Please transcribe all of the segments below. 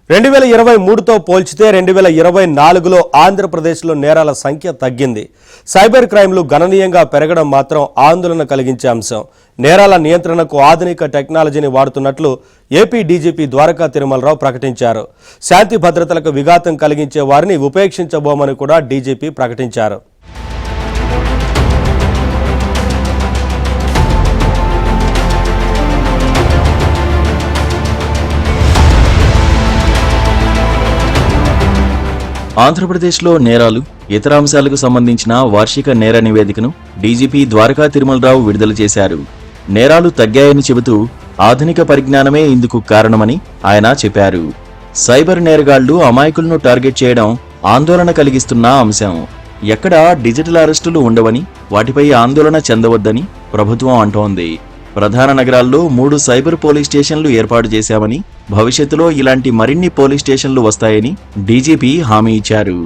2023తో పోల్చితే 2024లో ఆంధ్రప్రదేశ్లో నేరాల సంఖ్య తగ్గింది. సైబర్ క్రైమ్లు గణనీయంగా పెరగడం మాత్రం ఆందోళన కలిగించే అంశం. నేరాల నియంత్రణకు ఆధునిక టెక్నాలజీని వాడుతున్నట్లు ఏపీ డీజీపీ ద్వారకా తిరుమలరావు ప్రకటించారు. శాంతి భద్రతలకు విఘాతం కలిగించే వారిని ఉపేక్షించబోమని కూడా డీజీపీ ప్రకటించారు. ఆంధ్రప్రదేశ్లో నేరాలు, ఇతర అంశాలకు సంబంధించిన వార్షిక నేర నివేదికను డీజీపీ ద్వారకా తిరుమలరావు విడుదల చేశారు. నేరాలు తగ్గాయని చెబుతూ ఆధునిక పరిజ్ఞానమే ఇందుకు కారణమని ఆయన చెప్పారు. సైబర్ నేరగాళ్లు అమాయకులను టార్గెట్ చేయడం ఆందోళన కలిగిస్తున్న అంశం. ఎక్కడా డిజిటల్ అరెస్టులు ఉండవని, వాటిపై ఆందోళన చెందవద్దని ప్రభుత్వం అంటోంది. ప్రధాన నగరాల్లో 3 సైబర్ పోలీస్ స్టేషన్లు ఏర్పాటు చేశామని, భవిష్యత్తులో ఇలాంటి మరిన్ని పోలీస్ స్టేషన్లు వస్తాయని డీజీపీ హామీ ఇచ్చారు.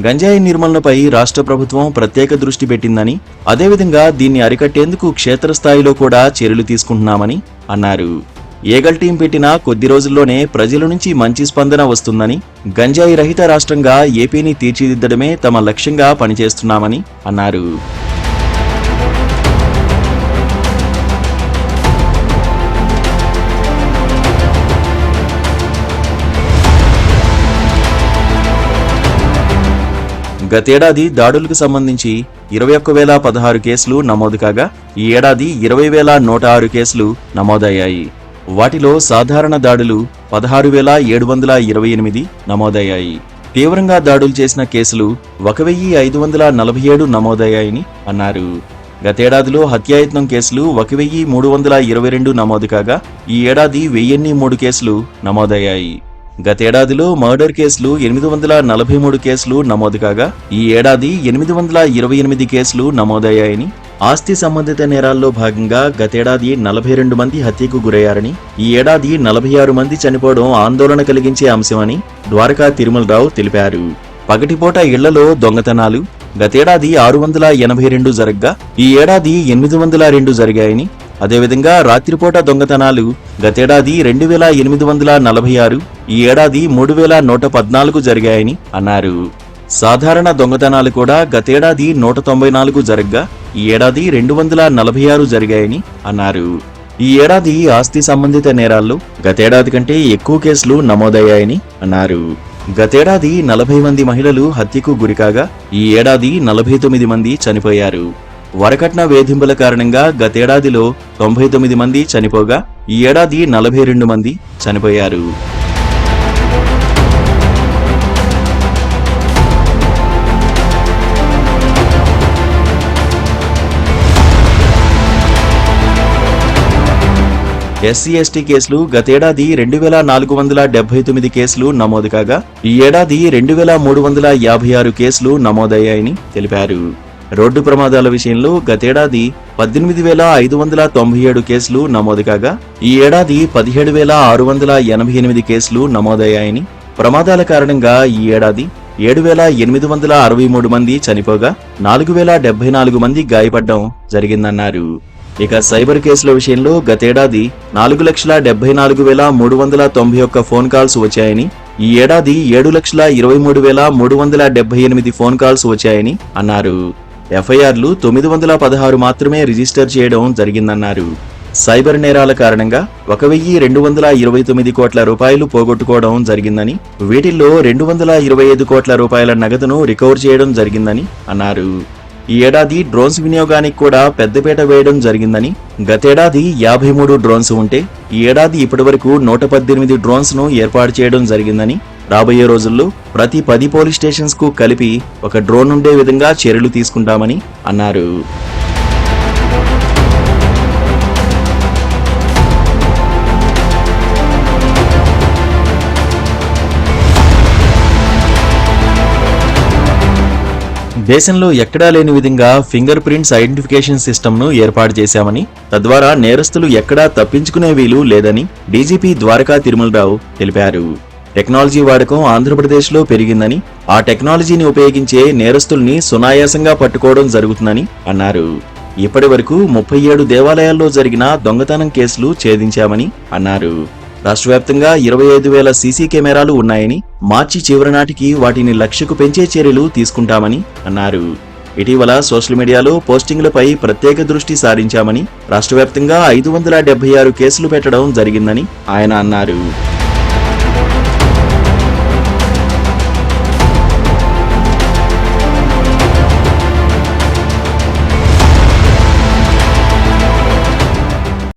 గంజాయి నిర్మూలనపై రాష్ట్ర ప్రభుత్వం ప్రత్యేక దృష్టి పెట్టిందని, అదేవిధంగా దీన్ని అరికట్టేందుకు క్షేత్రస్థాయిలో కూడా చర్యలు తీసుకుంటున్నామని అన్నారు. ఏగల్ టీం పెట్టిన కొద్ది రోజుల్లోనే ప్రజల నుంచి మంచి స్పందన వస్తుందని, గంజాయి రహిత రాష్ట్రంగా ఏపీని తీర్చిదిద్దడమే తమ లక్ష్యంగా పనిచేస్తున్నామని అన్నారు. గతేడాది దాడులకు సంబంధించి 21,016 కేసులు నమోదు కాగా, ఈ ఏడాది 20,106 కేసులు నమోదయ్యాయి. వాటిలో సాధారణ దాడులు 16,728 నమోదయ్యాయి. తీవ్రంగా దాడులు చేసిన కేసులు 1,547 నమోదయ్యాయని అన్నారు. గతేడాదిలో హత్యాయత్నం కేసులు 1,322 నమోదు కాగా, ఈ ఏడాది 1,003 కేసులు నమోదయ్యాయి. గతేడాదిలో మర్డర్ కేసులు 843 కేసులు నమోదు కాగా, ఈ ఏడాది 828 కేసులు నమోదయ్యాయని, ఆస్తి సంబంధిత నేరాల్లో భాగంగా గతేడాది 42 మంది హత్యకు గురయ్యారని, ఈ ఏడాది 46 మంది చనిపోవడం ఆందోళన కలిగించే అంశమని ద్వారకా తిరుమలరావు తెలిపారు. పగటిపూట ఇళ్లలో దొంగతనాలు గతేడాది 682 జరగ్గా, ఈ ఏడాది 802 జరిగాయని, అదేవిధంగా రాత్రిపూట దొంగతనాలు గతేడాది 2,846, ఈ ఏడాది 3,114 జరిగాయని అన్నారు. సాధారణ దొంగతనాలు కూడా గతేడాది 194 జరగ్గా, ఈ ఏడాది 246 జరిగాయని అన్నారు. ఈ ఏడాది ఆస్తి సంబంధిత నేరాల్లో గతేడాది కంటే ఎక్కువ కేసులు నమోదయ్యాయని అన్నారు. గతేడాది 40 మంది మహిళలు హత్యకు గురికాగా, ఈ ఏడాది 49 మంది చనిపోయారు. వరకట్న వేధింపుల కారణంగా గతేడాదిలో 99 మంది చనిపోగా, ఈ ఏడాది 42 మంది చనిపోయారు. ఎస్సీ/ఎస్టీ కేసులు గతేడాది 2,479 కేసులు నమోదు కాగా, ఈ ఏడాది 2,356 కేసులు నమోదయ్యాయని తెలిపారు. రోడ్డు ప్రమాదాల విషయంలో గతేడాది 18,597 కేసులు నమోదు కాగా, ఈ ఏడాది 17,688 కేసులు నమోదయ్యాయని, ప్రమాదాల కారణంగా ఈ ఏడాది 7,863 మంది చనిపోగా, 4,074 మంది గాయపడడం జరిగిందన్నారు. ఇక సైబర్ కేసుల విషయంలో గతేడాది 4,74,391 ఫోన్ కాల్స్ వచ్చాయని, ఈ ఏడాది 7,23,378 ఫోన్ కాల్స్ వచ్చాయని అన్నారు. ఎఫ్ఐఆర్లు 916 మాత్రమే రిజిస్టర్ చేయడం జరిగిందన్నారు. సైబర్ నేరాల కారణంగా 1,229 కోట్ల రూపాయలు పోగొట్టుకోవడం జరిగిందని, వీటిల్లో 225 కోట్ల రూపాయల నగదును రికవర్ చేయడం జరిగిందని అన్నారు. ఈ ఏడాది డ్రోన్స్ వినియోగానికి కూడా పెద్దపీట వేయడం జరిగిందని, గతేడాది 53 డ్రోన్స్ ఉంటే, ఈ ఏడాది ఇప్పటివరకు 118 డ్రోన్స్ ను ఏర్పాటు చేయడం జరిగిందని, రాబోయే రోజుల్లో ప్రతి 10 పోలీస్ స్టేషన్స్ కు కలిపి ఒక డ్రోన్ ఉండే విధంగా చర్యలు తీసుకుంటామని అన్నారు. దేశంలో ఎక్కడా లేని విధంగా ఫింగర్ ప్రింట్స్ ఐడెంటిఫికేషన్ సిస్టమ్ను ఏర్పాటు చేశామని, తద్వారా నేరస్తులు ఎక్కడా తప్పించుకునే వీలు లేదని డీజీపీ ద్వారకా తిరుమలరావు తెలిపారు. టెక్నాలజీ వాడకం ఆంధ్రప్రదేశ్లో పెరిగిందని, ఆ టెక్నాలజీని ఉపయోగించే నేరస్తుల్ని సునాయాసంగా పట్టుకోవడం జరుగుతుందని అన్నారు. ఇప్పటి వరకు 37 దేవాలయాల్లో జరిగిన దొంగతనం కేసులు ఛేదించామని అన్నారు. రాష్ట్ర వ్యాప్తంగా 25,000 సీసీ కెమెరాలు ఉన్నాయని, మార్చి చివరి నాటికి వాటిని 1,00,000కు పెంచే చర్యలు తీసుకుంటామని అన్నారు. ఇటీవల సోషల్ మీడియాలో పోస్టింగ్లపై ప్రత్యేక దృష్టి సారించామని, రాష్ట్ర వ్యాప్తంగా 576 కేసులు పెట్టడం జరిగిందని ఆయన అన్నారు.